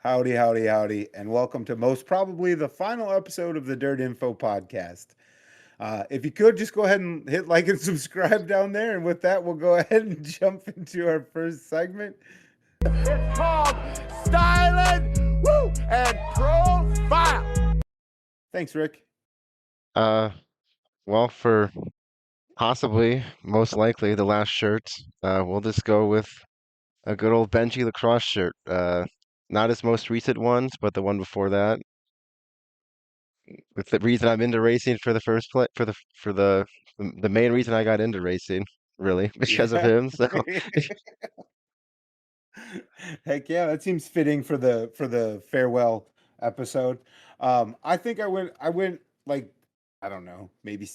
Howdy, howdy, howdy, and welcome to most probably the final episode of the Dirt Info podcast. If you could just go ahead and hit like and subscribe down there, and with that, we'll go ahead and jump into our first segment. It's called Styling and Profile. Thanks, Rick. Uh, well, for possibly, most likely, the last shirt, we'll just go with a good old Benji lacrosse shirt. Not his most recent ones, but the one before that. With the reason I'm into racing for the first place, for the main reason I got into racing, really, because of Yeah. him. So Heck yeah, that seems fitting for the farewell episode. I think I went like I don't know, maybe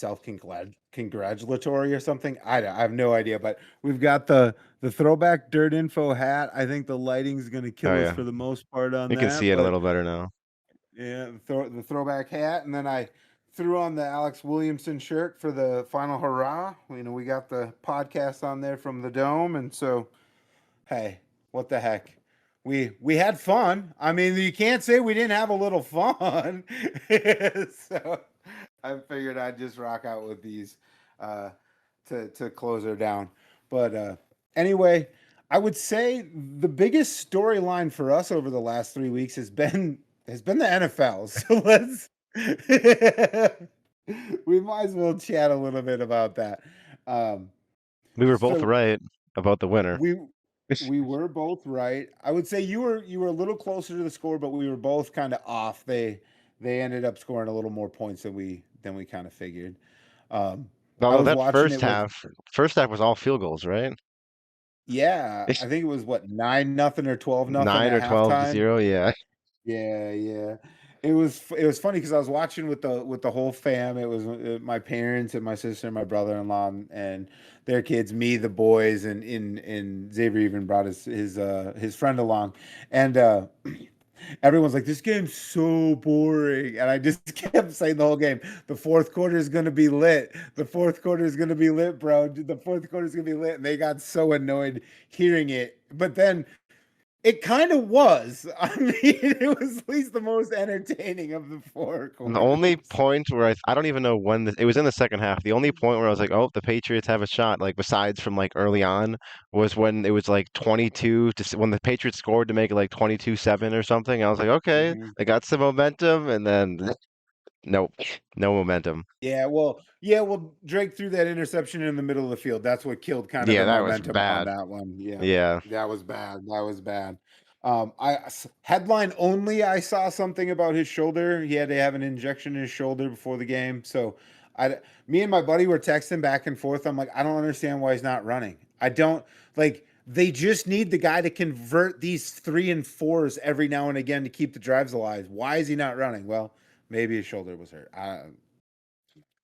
congratulatory or something. I have no idea, but we've got the throwback Dirt Info hat. I think the lighting's gonna oh kill us yeah, for the most part on you can see that, it a but little better now. yeah, the throwback hat, and then I threw on the Alex Williamson shirt for the final hurrah. We got the podcast on there from the dome, and so hey, what the heck? We had fun. I mean, you can't say we didn't have a little fun. So I figured I'd just rock out with these uh, to close her down. But anyway, I would say the biggest storyline for us over the last 3 weeks has been the NFL. So we might as well chat a little bit about that. Um, We were both so right about the winner. we we were both right. I would say you were a little closer to the score, but we were both kind of off. They ended up scoring a little more points than we kind of figured. I Although was that watching it with first half was all field goals, right? yeah, I think it was what 9-0 or 12-0 Nine at or 12 to halftime. 0, yeah. Yeah, yeah. It was funny because I was watching with the whole fam. It was my parents and my sister and my brother-in-law and their kids, me, the boys, and Xavier even brought his friend along, and everyone's like, "This game's so boring," and I just kept saying the whole game, "The fourth quarter is gonna be lit. The fourth quarter is gonna be lit, bro. The fourth quarter is gonna be lit," and they got so annoyed hearing it, but then it kind of was. I mean, it was at least the most entertaining of the four The only quarters. point where I don't even know when it was in the second half. The only point where I was like, "Oh, the Patriots have a shot," like besides from like early on, was when it was like 22 to when the Patriots scored to make it like 22-7 or something. I was like, "Okay, Mhm. they got some momentum," and then nope, no momentum. Yeah, well, Drake threw that interception in the middle of the field. That's what killed kind of Yeah, the that was momentum on bad. that one. Yeah, Yeah. that was bad. That was bad. Headline only. I saw something about his shoulder. He had to have an injection in his shoulder before the game. So, I, me and my buddy were texting back and forth. I'm like, I don't understand why he's not running. I don't like. They just need the guy to convert these 3 and 4s every now and again to keep the drives alive. Why is he not running? Well, maybe his shoulder was hurt.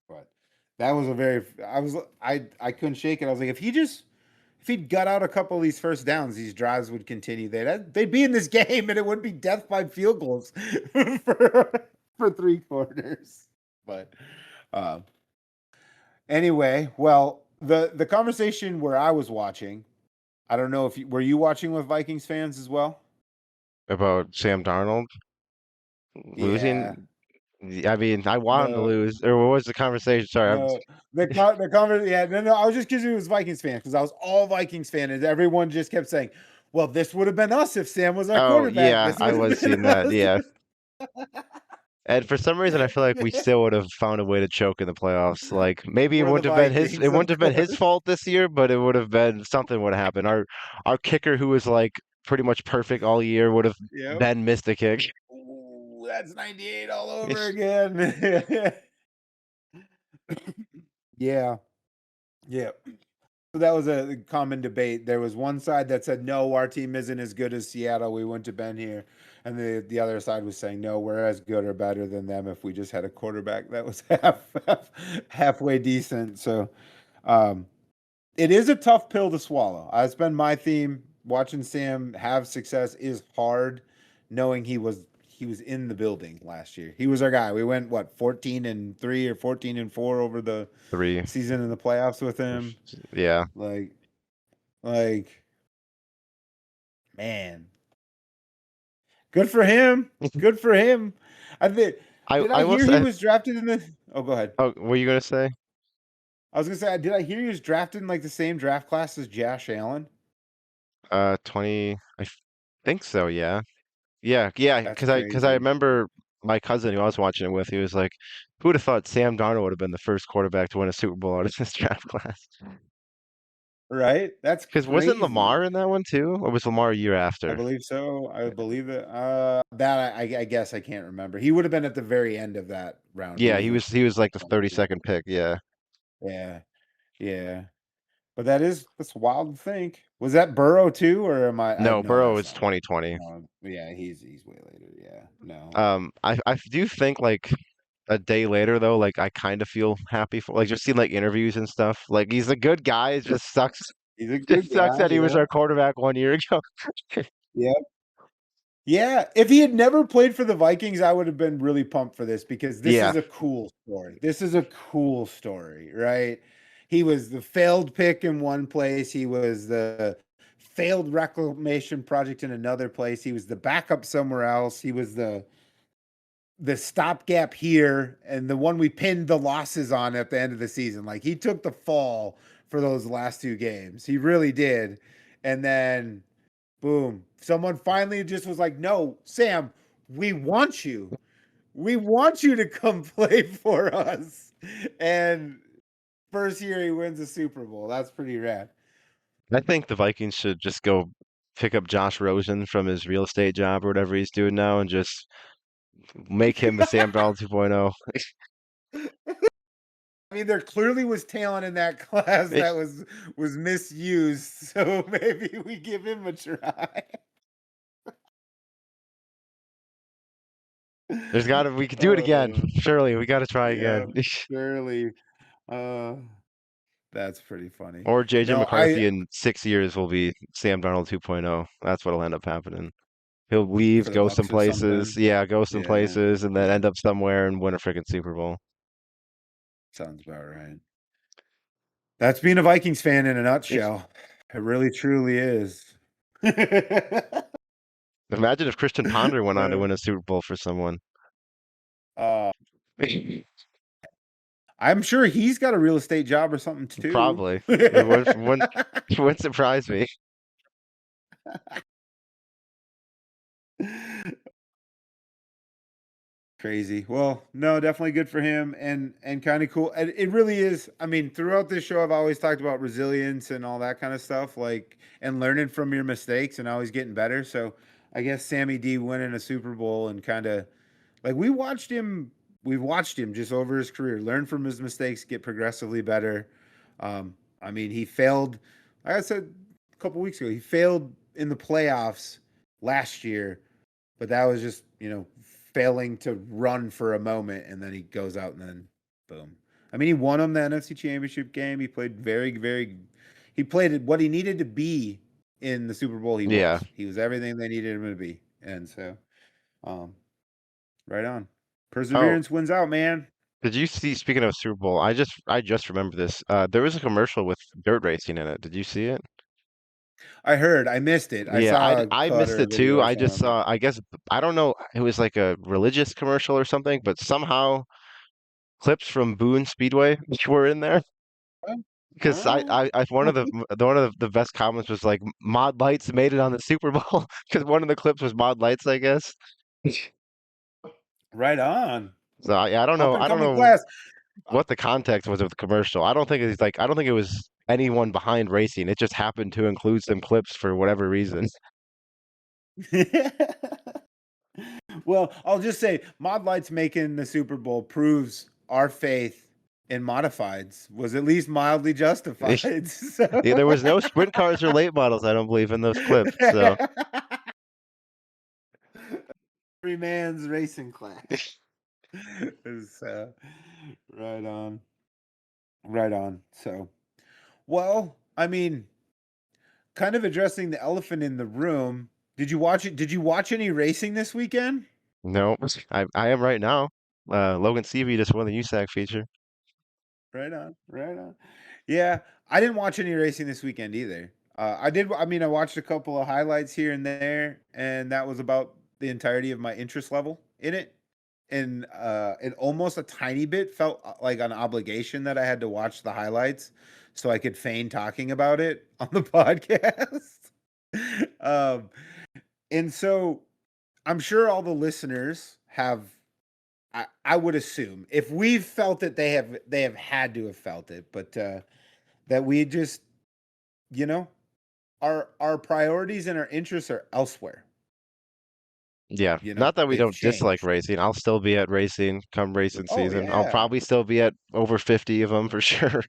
But that was a very I couldn't shake it. I was like, if he'd gut out a couple of these first downs, these drives would continue. They'd be in this game, and it would be death by field goals for 3 quarters. But uh, anyway, well, the conversation where I was watching, I don't know if were you watching with Vikings fans as well? About Sam Darnold Yeah. losing. I mean, I want him to No. lose. Or what was the conversation? Sorry, No, the conversation. Yeah, no. I was just because it was Vikings fans because I was all Vikings fan, and everyone just kept saying, "Well, this would have been us if Sam was our oh quarterback. yeah, This I would was have been seeing that. us." Yeah. And for some reason, I feel like we still would have found a way to choke in the playoffs. Like maybe For the it Vikings, wouldn't of have been his course. fault this year, but it would have been something would have happened. Our kicker, who was like pretty much perfect all year, would have Yep. then missed a kick. Ooh, that's 98 all over again. Yeah, yeah. So that was a common debate. There was one side that said, "No, our team isn't as good as Seattle. We wouldn't have been here," and the other side was saying, "No, we're as good or better than them if we just had a quarterback that was halfway decent." So, um, it is a tough pill to swallow. It's been my theme. Watching Sam have success is hard, knowing he was in the building last year. He was our guy. We went what 14-3 or 14-4 over the Three. season in the playoffs with him. Yeah. Like like, man, Good for him. Good for him. I think. Did I I will hear he say. was drafted in the? Oh, go ahead. Oh, what were you gonna say? I was gonna say, did I hear he was drafted in like the same draft class as Josh Allen? 20. Think so. Yeah. Yeah. That's Because I crazy, remember my cousin who I was watching it with. He was like, "Who would have thought Sam Darnold would have been the first quarterback to win a Super Bowl out of this draft class?" right? That's Because wasn't crazy. Lamar in that one too, or was Lamar a year I after? believe so. I believe it. That I guess I can't remember. He would have been at the very end of that round. He Yeah, was the he was like the 22. 32nd pick. Yeah. Yeah, yeah. But that's wild to think. Was that Burrow too, or am I No, no, Burrow that's is not it. 2020. Yeah, he's way later. Yeah, no. I do think like a day later though, like I kind of feel happy for like just seeing like interviews and stuff. Like he's a good guy. It just sucks. He's a good Just sucks guy. that he was Yeah. our quarterback 1 year ago. Yeah. Yeah, if he had never played for the Vikings, I would have been really pumped for this because this Yeah, is a cool story. This is a cool story, right? He was the failed pick in one place. He was the failed reclamation project in another place. He was the backup somewhere else. He was the stopgap here and the one we pinned the losses on at the end of the season. Like he took the fall for those last two games. He really did. And then boom. Someone finally just was like, "No, Sam, we want you. We want you to come play for us." And first year he wins a Super Bowl. That's pretty rad. I think the Vikings should just go pick up Josh Rosen from his real estate job or whatever he's doing now and just make him the Sam Darnold 2.0. I mean, there clearly was talent in that class that was misused. So maybe we give him a try. We could do it again. Oh, Surely we got to try yeah, again. surely. Uh, that's pretty funny. Or JJ No, I McCarthy in 6 years will be Sam Darnold 2.0. That's what'll end up happening. He'll leave, for the go some Bucks or places. something. Yeah, go some Yeah, places and then yeah. end up somewhere and win a freaking Super Bowl. Sounds about right. That's being a Vikings fan in a nutshell. It really truly is. Imagine if Christian Ponder went on to Uh, win a Super Bowl for someone. uh, I'm sure he's got a real estate job or something too. Probably. It wouldn't surprise me. Crazy. Well, no, definitely good for him and kind of cool. And it really is. I mean, throughout this show, I've always talked about resilience and all that kind of stuff, like and learning from your mistakes and always getting better. So I guess Sammy D winning a Super Bowl and kind of like we've watched him just over his career, learn from his mistakes, get progressively better. I mean, he failed, like I said a couple weeks ago, he failed in the playoffs last year, but that was just, failing to run for a moment and then he goes out and then boom. I mean, he won him the NFC Championship game. He played he played what he needed to be in the Super Bowl he Yeah. was. He was everything they needed him to be. And so um right on. Oh, Perseverance wins out, man. did you see, speaking of Super Bowl, I just remembered this. There was a commercial with dirt racing in it. Did you see it? I heard. I missed it. I Yeah, saw a I cut missed or a it too. video or I just something, but saw, I guess, I don't know, it was like a religious commercial or something, but somehow clips from Boone Speedway were in there. Because oh, one of the best comments was like Mod Lights made it on the Super Bowl because one of the clips was Mod Lights, I guess. right on. So Up and I don't coming know class. what the context was of the commercial. I don't think it was anyone behind racing. It just happened to include some clips for whatever reason. Well, I'll just say Mod Lights making the Super Bowl proves our faith in modifieds was at least mildly justified. So Yeah, there was no sprint cars or late models, I don't believe, in those clips. So every man's racing class. Is right on. Right on. So well, I mean, kind of addressing the elephant in the room. Did you watch it? Did you watch any racing this weekend? no, I am right now. Logan Seavey just won the USAC feature. Right on, right on. Yeah, I didn't watch any racing this weekend either. I did. I mean, I watched a couple of highlights here and there, and that was about the entirety of my interest level in it, and almost a tiny bit felt like an obligation that I had to watch the highlights so I could feign talking about it on the podcast. um, and so I'm sure all the listeners have. I would assume if we've felt it, they have had to have felt it, but that we just, you know, our priorities and our interests are elsewhere. Yeah, not that we They've don't dislike changed. racing. I'll still be at racing come racing Oh season. I'll yeah. probably still be at over 50 of them for sure.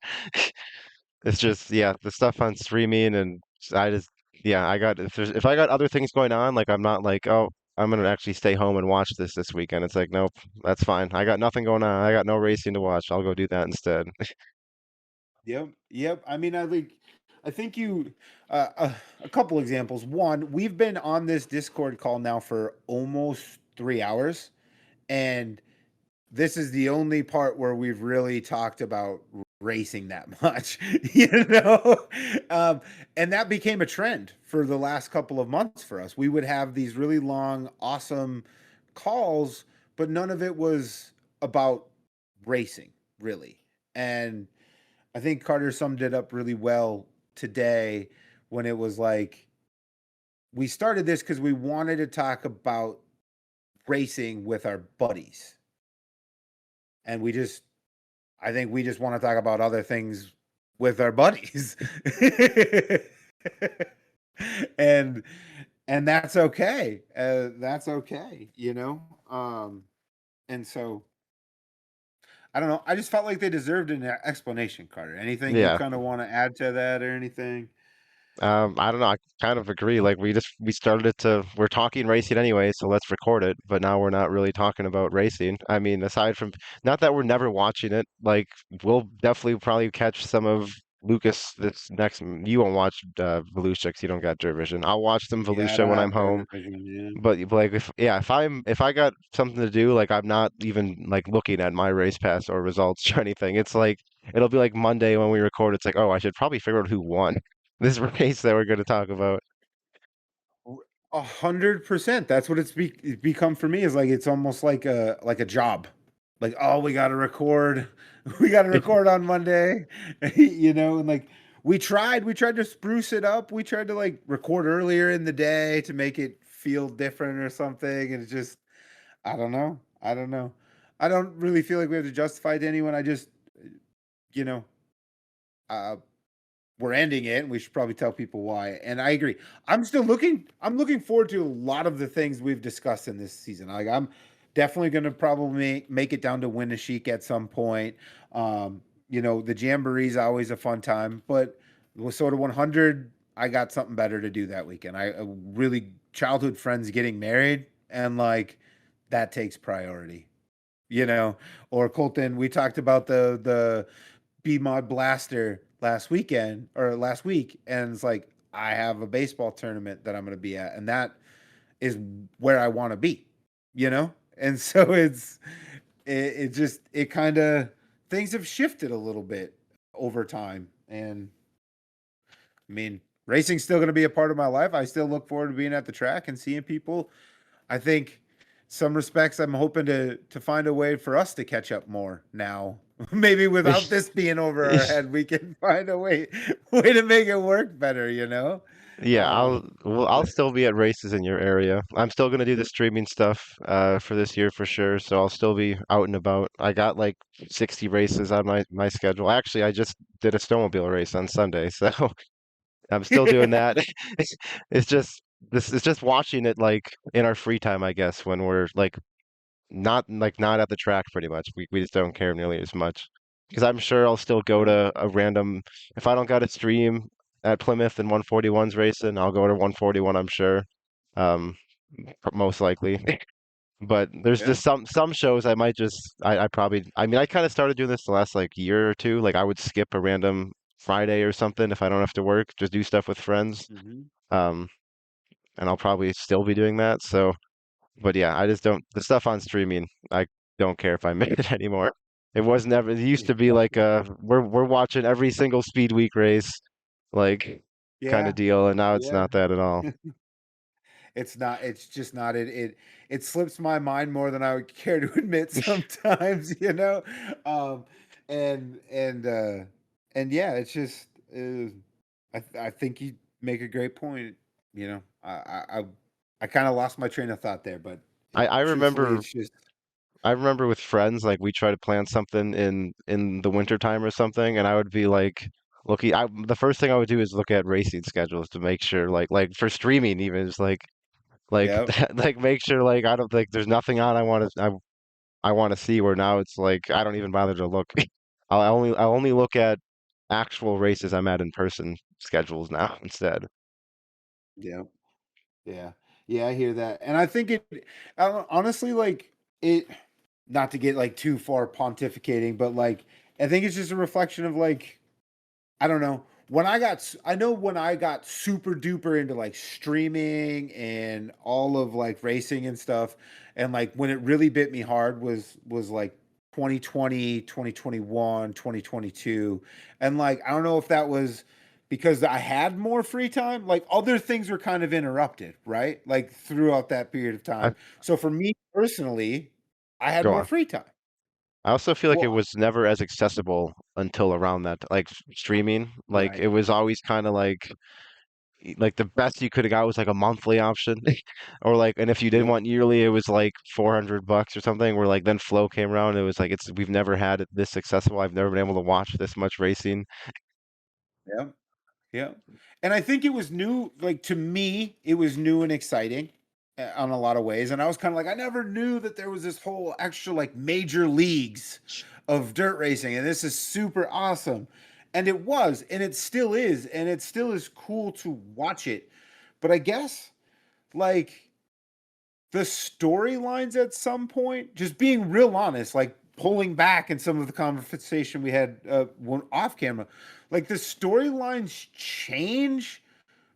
It's just, yeah, the stuff on streaming and I just, yeah, if I got other things going on, like I'm not like, oh, I'm gonna actually stay home and watch this weekend. It's like, nope, that's fine. I got nothing going on. I got no racing to watch. I'll go do that instead. Yep. Yep. I mean, I think you, a couple examples. One, we've been on this Discord call now for almost 3 hours, and this is the only part where we've really talked about racing that much, you know? Um, and that became a trend for the last couple of months for us. We would have these really long, awesome calls, but none of it was about racing, really. And I think Carter summed it up really well today when it was like, we started this because we wanted to talk about racing with our buddies. And I think we just want to talk about other things with our buddies. and and that's okay. That's okay, and so I don't know. I just felt like they deserved an explanation, Carter. Anything you Yeah. kind of want to add to that or anything? I don't know. I kind of agree. Like we started it to we're talking racing anyway, so let's record it. But now we're not really talking about racing. I mean, aside from not that we're never watching it, like we'll definitely probably catch some of Lucas this next. You won't watch Volusia 'cause you don't got Dervision. I'll watch some Yeah, I Volusia don't when I'm have home. driver vision. Yeah. But like if I got something to do, like I'm not even like looking at my race pass or results or anything. It's like it'll be like Monday when we record. It's like, oh, I should probably figure out who won this race that we're going to talk about. 100%. That's what it's become for me. Is like it's almost like a job. Like, oh, we got to record. We got to record on Monday, and like we tried to spruce it up. We tried to like record earlier in the day to make it feel different or something. And it's just, I don't know. I don't know. I don't really feel like we have to justify it to anyone. I just, you know, uh, we're ending it, and we should probably tell people why. And I agree. I'm looking forward to a lot of the things we've discussed in this season. Like I'm definitely going to probably make it down to Winneshiek at some point. The jamboree is always a fun time, but with sort of 100, I got something better to do that weekend. I really childhood friends getting married, and like that takes priority. You know, or Colton, we talked about the B Mod Blaster last week, and it's like I have a baseball tournament that I'm going to be at, and that is where I want to be, And so it just it kind of things have shifted a little bit over time, and I mean, racing's still going to be a part of my life. I still look forward to being at the track and seeing people. I think some respects I'm hoping to find a way for us to catch up more now. Maybe without this being over our head, we can find a way to make it work better. Yeah, Um, I'll but still be at races in your area. I'm still gonna do the streaming stuff for this year for sure, so I'll still be out and about. I got like 60 races on my schedule. Actually, I just did a snowmobile race on Sunday, so I'm still doing that. It's just it's just watching it like in our free time, I guess, when we're not at the track pretty much. We just don't care nearly as much. Because I'm sure I'll still go yeah, to a random if I don't got a stream at Plymouth and 141's racing, I'll go to 141, I'm sure. Um, Most likely. But there's yeah. just some shows I might just I probably I mean I kind of started doing this the last like year or two. Like I would skip a random Friday or something if I don't have to work, just do stuff with friends. Hmm. Um, and I'll probably still be doing that. So but yeah, I just don't the stuff on streaming, I don't care if I miss it anymore. It was never it used to be like we're watching every single speed week race like kind Yeah, of deal and now it's yeah. not that at all. It's not. It's just not. It slips my mind more than I would care to admit sometimes. Um, and and uh, and yeah, it's just. I think you make a great point. I kind of lost my train of thought there, but I truthfully, remember it's just I remember with friends, like we try to plan something in the winter time or something, and I would be like, looking. The first thing I would do is look at racing schedules to make sure, like for streaming, even is like yeah, like make sure like I don't like there's nothing on I want to see. Where now it's like I don't even bother to look. I only look at actual races I'm at in person schedules now instead. yeah. Yeah. Yeah, I hear that. And I think honestly, like it, not to get like too far pontificating, but like I think it's just a reflection of like, I don't know. I know when I got super duper into like streaming and all of like racing and stuff, and like when it really bit me hard was like 2020, 2021, 2022. And like I don't know if that was because I had more free time, like other things were kind of interrupted, right? Like throughout that period of I time. So for me personally, I had Go more on. free time. I also feel like it Well, was never as accessible until around that, like streaming. Like right. it was always kind of like the best you could have got was like a monthly option, or like, and if you didn't Yep. want yearly, it was like $400 or something. Where like then Flow came around, it was like we've never had it this accessible. I've never been able to watch this much racing. Yep. Yeah. And I think it was new, like to me, it was new and exciting on a lot of ways. And I was kind of like, I never knew that there was this whole extra like major leagues of dirt racing. And this is super awesome. And it was, and it still is. And it still is cool to watch it. But I guess like the storylines at some point, just being real honest, like pulling back in some of the conversation we had off camera, like the storylines change,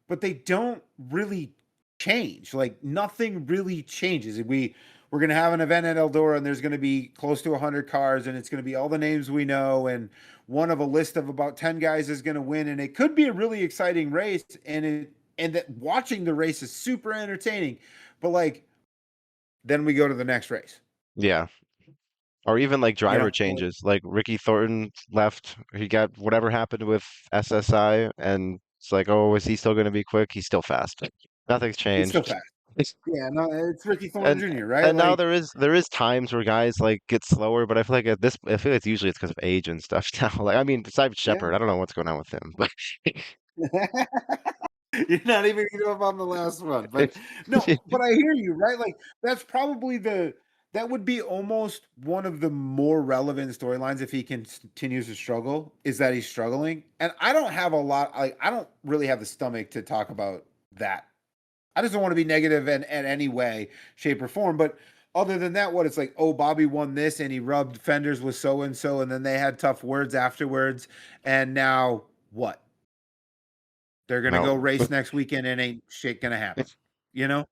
but they don't really change. Like nothing really changes. We're gonna have an event at Eldora, and there's gonna be close to 100 cars, and it's gonna be all the names we know, and one of a list of about 10 guys is gonna win, and it could be a really exciting race, and that watching the race is super entertaining, but like then we go to the next race. Yeah. Or even like You driver know, changes. Like Ricky Thornton left. He got whatever happened with SSI, and it's like, oh, is he still going to be quick? He's still fast. Nothing's he's still changed. fast. Yeah, no, it's Ricky Thornton And Jr., right? and now Like, there is times where guys like get slower, but I feel like I feel like usually it's because of age and stuff now. Like I mean, besides yeah. Shepard, I don't know what's going on with him, but You're not even gonna up on the last one, but no, but I hear you, right? Like that's probably that would be almost one of the more relevant storylines if he continues to struggle, is that he's struggling. And I don't have a lot, like I don't really have the stomach to talk about that. I just don't want to be negative in any way, shape, or form. But other than that, what it's like, oh, Bobby won this and he rubbed fenders with so and so, and then they had tough words afterwards. And now what? They're gonna go no. race next weekend and ain't shit gonna happen. You know?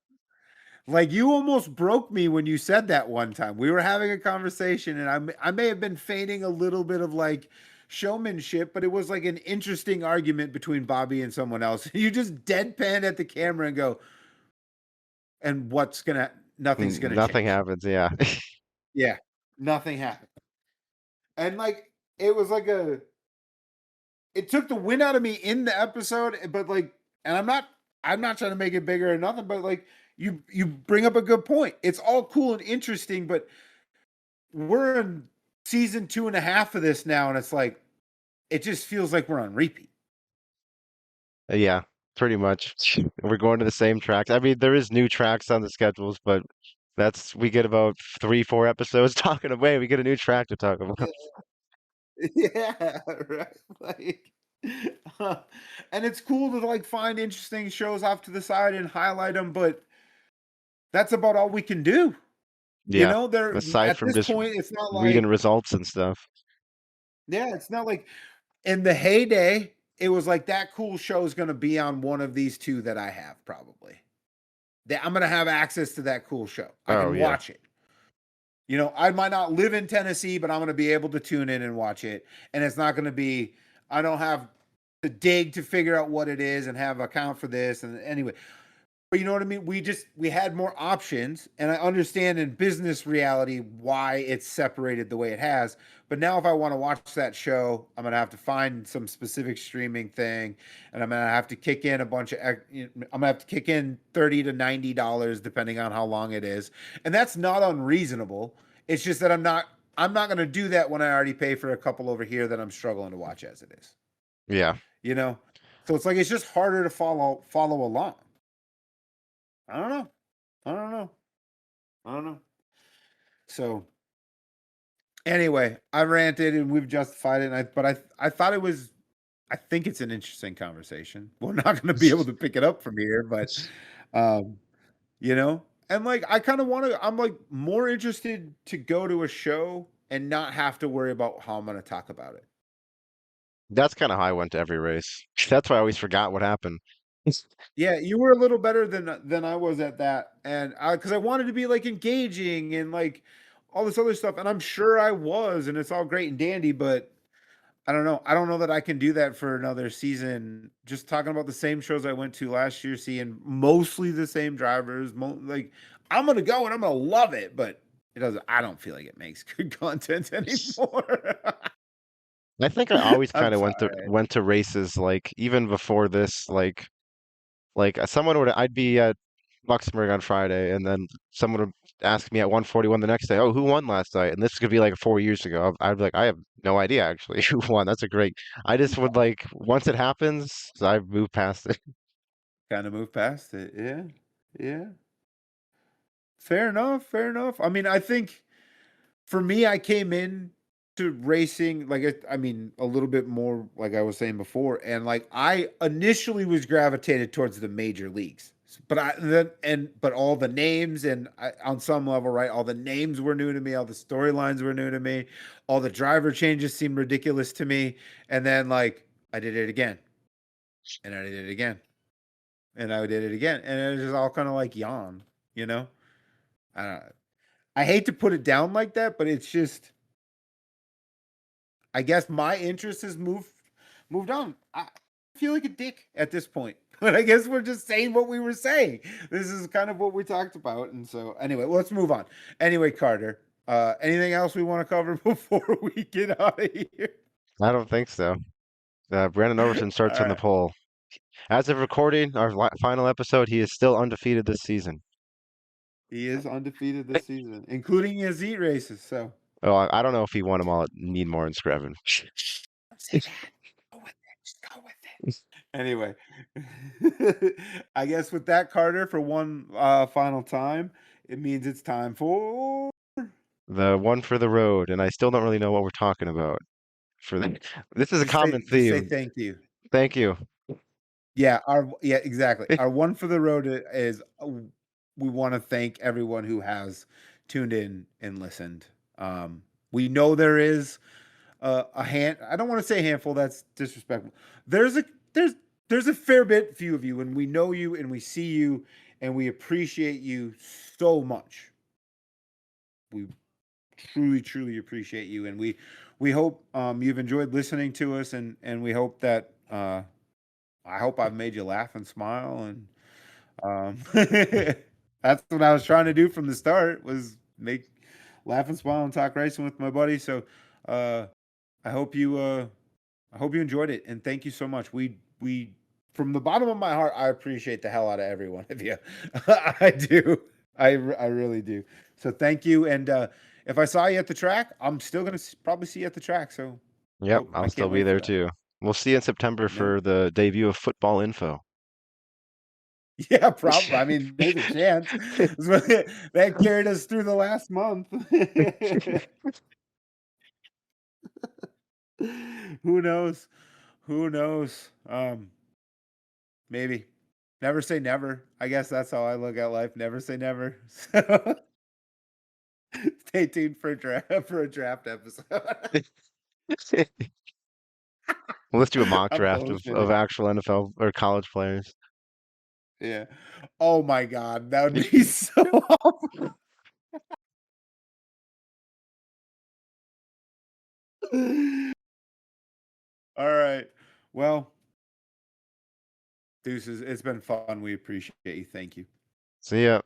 Like you almost broke me when you said that one time. We were having a conversation and I may have been feigning a little bit of like showmanship, but it was like an interesting argument between Bobby and someone else. You just deadpan at the camera and go, and nothing's gonna Nothing change. happens. Yeah. Yeah. Nothing happened. And like it was like it took the wind out of me in the episode, but like, and I'm not trying to make it bigger or nothing, but like you bring up a good point. It's all cool and interesting, but we're in season 2.5 of this now, and it's like it just feels like we're on repeat. Yeah, pretty much. We're going to the same tracks. I mean, there is new tracks on the schedules, but we get about 3, 4 episodes talking away. We get a new track to talk about. Yeah, right. Like, uh, and it's cool to like find interesting shows off to the side and highlight them, but that's about all we can do. You Yeah, know, there aside at from this just point, it's not reading like results and stuff. yeah, it's not like in the heyday, it was like that cool show is going to be on one of these two that I have probably. That I'm going to have access to that cool show. I Oh can yeah. watch it. You know, I might not live in Tennessee, but I'm going to be able to tune in and watch it. And it's not going to be, I don't have to dig to figure out what it is and have account for this. And anyway, but you know what I mean? We had more options, and I understand in business reality why it's separated the way it has. But now if I want to watch that show, I'm gonna have to find some specific streaming thing, and I'm gonna have to kick in a bunch of I'm gonna have to kick in $30 to $90 depending on how long it is. And that's not unreasonable. It's just that I'm not gonna do that when I already pay for a couple over here that I'm struggling to watch as it is. Yeah. You know? So it's like it's just harder to follow along. I don't know. I don't know. I don't know. So anyway, I ranted and we've justified it. I thought it was. I think it's an interesting conversation. We're not going to be able to pick it up from here, but um, and like I kind of want to. I'm like more interested to go to a show and not have to worry about how I'm going to talk about it. That's kind of how I went to every race. That's why I always forgot what happened. Yeah, you were a little better than I was at that, and because I wanted to be like engaging and like all this other stuff, and I'm sure I was, and it's all great and dandy, but I don't know. I don't know that I can do that for another season. Just talking about the same shows I went to last year, seeing mostly the same drivers. Like I'm gonna go and I'm gonna love it, but it doesn't. I don't feel like it makes good content anymore. I think I always I'm kind of sorry. went to races like even before this, like someone would I'd be at Luxembourg on Friday, and then someone would ask me at 141 the next day, "Oh, who won last night?" And this could be like 4 years ago. I'd be like, "I have no idea actually who won." That's a great. I just would like once it happens, I move past it. Kind of move past it. Yeah, yeah. Fair enough. Fair enough. I mean, I think for me, I came in to racing like I mean a little bit more like I was saying before, and like I initially was gravitated towards the major leagues, but but all the names and on some level, right? All the names were new to me, all the storylines were new to me, all the driver changes seemed ridiculous to me, and then like I did it again, and I did it again, and I did it again, and it was just all kind of like yawn, you know. I don't, I hate to put it down like that, but it's just I guess my interest has moved on. I feel like a dick at this point, but I guess we're just saying what we were saying. This is kind of what we talked about, and so anyway, let's move on. Anyway, Carter, anything else we want to cover before we get out of here? I don't think so. Brandon Overton starts All on the right, pole. As of recording our final episode, he is still undefeated this season. he is undefeated this season, including his heat races. So Oh, I don't know if he won them all at Needmore and Screven. don't say that. Go with it. Just go with it. Anyway, I guess with that, Carter, for one final time, it means it's time for. The one for the road, and I still don't really know what we're talking about. For the, this is a common Just say theme. thank you. Thank you. Yeah, exactly. Our one for the road is we want to thank everyone who has tuned in and listened. We know there is a hand. I don't want to say handful. That's disrespectful. There's a there's there's a fair bit few of you, and we know you, and we see you, and we appreciate you so much. We truly appreciate you, and we hope you've enjoyed listening to us, and we hope that I hope I've made you laugh and smile, and that's what I was trying to do from the start was make laugh and smile and talk racing with my buddy. So uh, I hope you enjoyed it, and thank you so much. We from the bottom of my heart, I appreciate the hell out of every one of you. I do. I really do. So thank you. And if I saw you at the track, I'm still gonna probably see you at the track. So Yep, I I'll still can't be wait for there that. too. We'll see you in September Yeah. for the debut of Football Info. Yeah, probably. I mean, there's a chance. That carried us through the last month. Who knows? Who knows? Maybe. Never say never. I guess that's how I look at life. Never say never. So stay tuned for a draft episode. Well, let's do a mock I'm draft of bullshitting. actual NFL or college players. Yeah. Oh my god, that would be so awful. All right. Well, Deuces, it's been fun. We appreciate you. Thank you. See ya.